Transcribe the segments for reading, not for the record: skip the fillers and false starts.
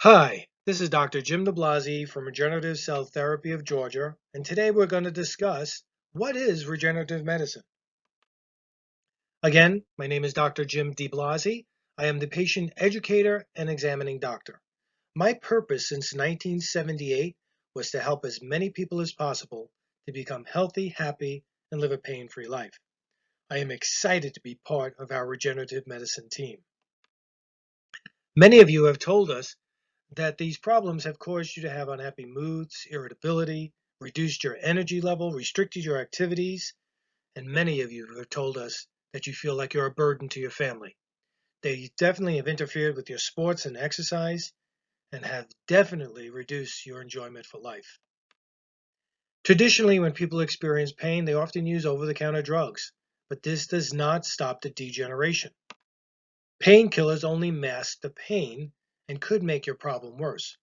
Hi, this is Dr. Jim DeBlasi from Regenerative Cell Therapy of Georgia, and today we're going to discuss what is regenerative medicine. Again, my name is Dr. Jim DeBlasi. I am the patient educator and examining doctor. My purpose since 1978 was to help as many people as possible to become healthy, happy, and live a pain-free life. I am excited to be part of our regenerative medicine team. Many of you have told us that these problems have caused you to have unhappy moods, irritability, reduced your energy level, restricted your activities, and many of you have told us that you feel like you're a burden to your family. They definitely have interfered with your sports and exercise and have definitely reduced your enjoyment for life. Traditionally, when people experience pain, they often use over-the-counter drugs, but this does not stop the degeneration. Painkillers only mask the pain and could make your problem worse.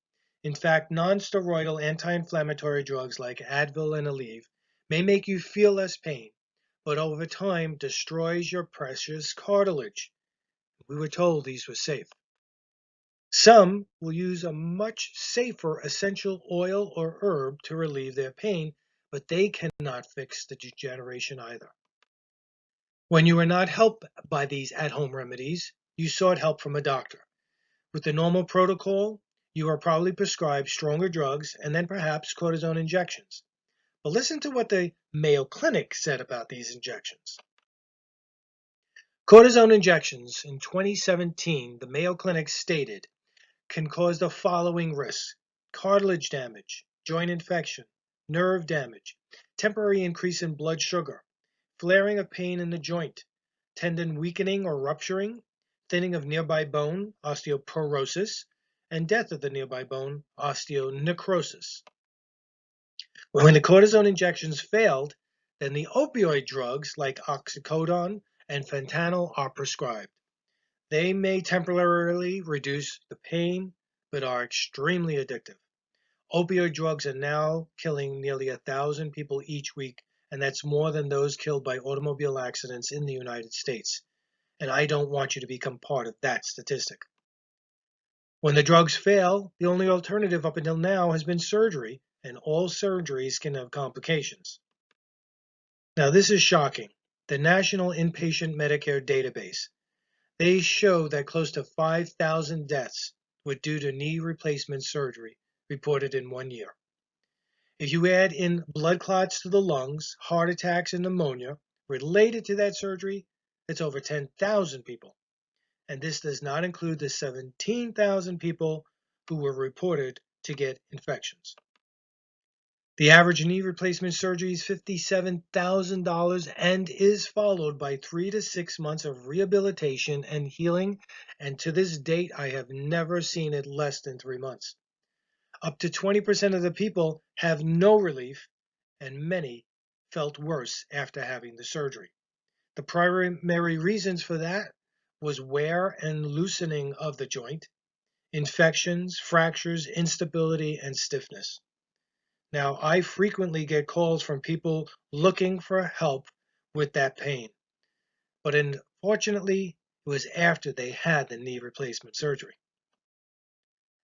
In fact, non-steroidal anti-inflammatory drugs like Advil and Aleve may make you feel less pain, but over time destroys your precious cartilage. We were told these were safe. Some will use a much safer essential oil or herb to relieve their pain, but they cannot fix the degeneration either. When you were not helped by these at-home remedies, you sought help from a doctor. With the normal protocol, you are probably prescribed stronger drugs and then perhaps cortisone injections. But listen to what the Mayo Clinic said about these injections. Cortisone injections in 2017, the Mayo Clinic stated, can cause the following risks: cartilage damage, joint infection, nerve damage, temporary increase in blood sugar, flaring of pain in the joint, tendon weakening or rupturing, thinning of nearby bone, osteoporosis, and death of the nearby bone, osteonecrosis. When the cortisone injections failed, then the opioid drugs like oxycodone and fentanyl are prescribed. They may temporarily reduce the pain, but are extremely addictive. Opioid drugs are now killing nearly 1,000 people each week, and that's more than those killed by automobile accidents in the United States. And I don't want you to become part of that statistic. When the drugs fail, the only alternative up until now has been surgery, and all surgeries can have complications. Now, this is shocking. The National Inpatient Medicare Database. They show that close to 5,000 deaths were due to knee replacement surgery reported in 1 year. If you add in blood clots to the lungs, heart attacks, and pneumonia related to that surgery, it's over 10,000 people. And this does not include the 17,000 people who were reported to get infections. The average knee replacement surgery is $57,000 and is followed by 3 to 6 months of rehabilitation and healing, and to this date I have never seen it less than 3 months. Up to 20% of the people have no relief, and many felt worse after having the surgery. The primary reasons for that was wear and loosening of the joint, infections, fractures, instability, and stiffness. Now, I frequently get calls from people looking for help with that pain, but unfortunately, it was after they had the knee replacement surgery.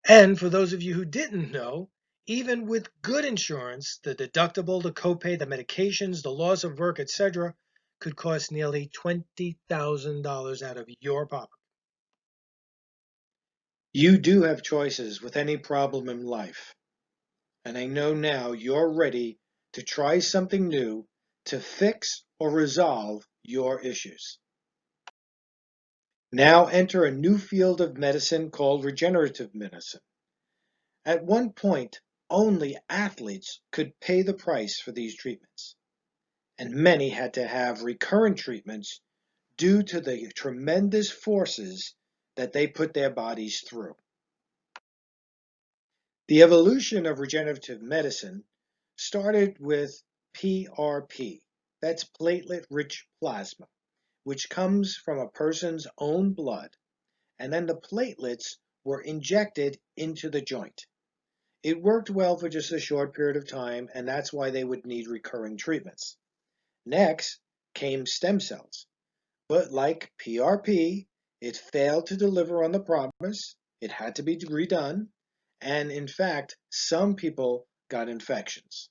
And for those of you who didn't know, even with good insurance, the deductible, the copay, the medications, the loss of work, etc., could cost nearly $20,000 out of your pocket. You do have choices with any problem in life, and I know now you're ready to try something new to fix or resolve your issues. Now enter a new field of medicine called regenerative medicine. At one point, only athletes could pay the price for these treatments, and many had to have recurrent treatments due to the tremendous forces that they put their bodies through. The evolution of regenerative medicine started with PRP, that's platelet-rich plasma, which comes from a person's own blood, and then the platelets were injected into the joint. It worked well for just a short period of time, and that's why they would need recurring treatments. Next came stem cells, but like PRP, it failed to deliver on the promise. It had to be redone, And in fact, some people got infections.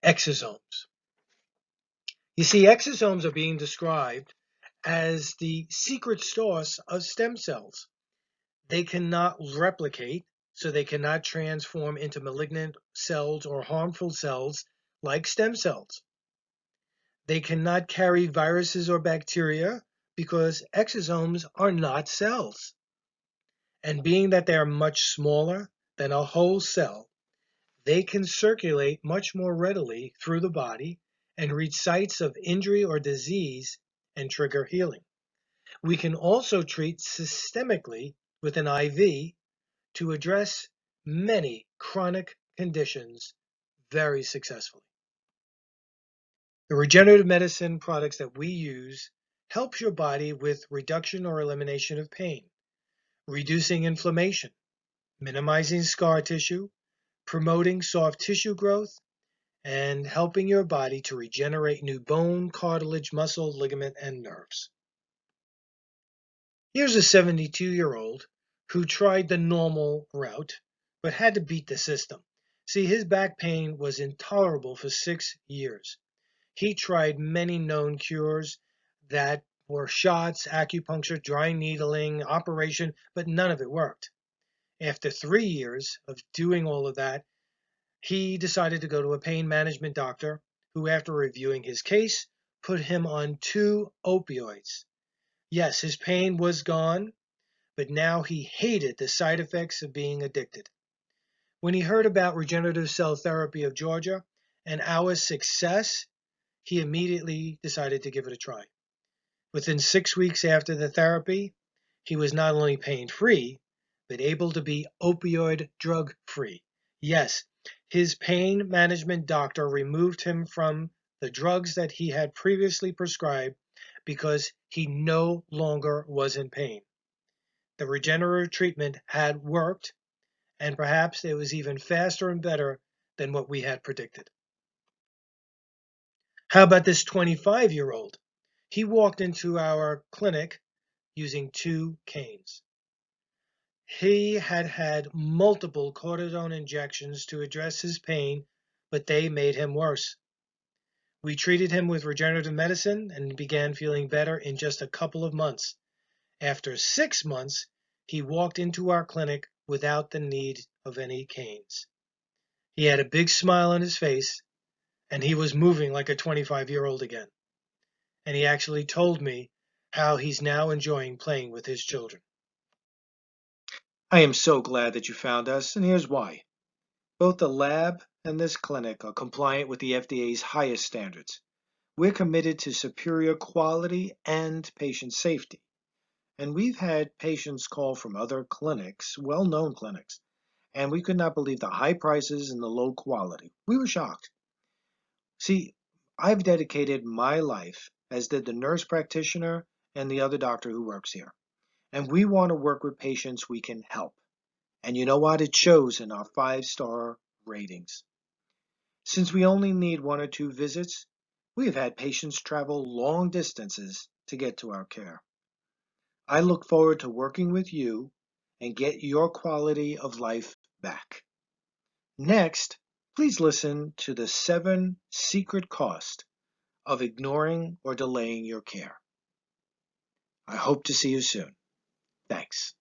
Exosomes. You see, exosomes are being described as the secret source of stem cells. They cannot replicate, so they cannot transform into malignant cells or harmful cells like stem cells. They cannot carry viruses or bacteria because exosomes are not cells. And being that they are much smaller than a whole cell, they can circulate much more readily through the body and reach sites of injury or disease and trigger healing. We can also treat systemically with an IV to address many chronic conditions very successfully. The regenerative medicine products that we use helps your body with reduction or elimination of pain, reducing inflammation, minimizing scar tissue, promoting soft tissue growth, and helping your body to regenerate new bone, cartilage, muscle, ligament, and nerves. Here's a 72-year-old who tried the normal route but had to beat the system. See, his back pain was intolerable for 6 years. He tried many known cures that were shots, acupuncture, dry needling, operation, but none of it worked. After 3 years of doing all of that, he decided to go to a pain management doctor who, after reviewing his case, put him on 2 opioids. Yes, his pain was gone, but now he hated the side effects of being addicted. When he heard about Regenerative Cell Therapy of Georgia and our success, he immediately decided to give it a try. Within 6 weeks after the therapy, he was not only pain-free, but able to be opioid drug-free. Yes, his pain management doctor removed him from the drugs that he had previously prescribed because he no longer was in pain. The regenerative treatment had worked, and perhaps it was even faster and better than what we had predicted. How about this 25-year-old? He walked into our clinic using 2 canes. He had had multiple cortisone injections to address his pain, but they made him worse. We treated him with regenerative medicine and began feeling better in just a couple of months. After 6 months, he walked into our clinic without the need of any canes. He had a big smile on his face, and he was moving like a 25-year-old again. And he actually told me how he's now enjoying playing with his children. I am so glad that you found us, and here's why. Both the lab and this clinic are compliant with the FDA's highest standards. We're committed to superior quality and patient safety. And we've had patients call from other clinics, well-known clinics, and we could not believe the high prices and the low quality. We were shocked. See, I've dedicated my life, as did the nurse practitioner and the other doctor who works here. And we want to work with patients we can help. And you know what? It shows in our 5-star ratings. Since we only need 1 or 2 visits, we have had patients travel long distances to get to our care. I look forward to working with you and get your quality of life back. Next, please listen to the 7 secret costs of ignoring or delaying your care. I hope to see you soon. Thanks.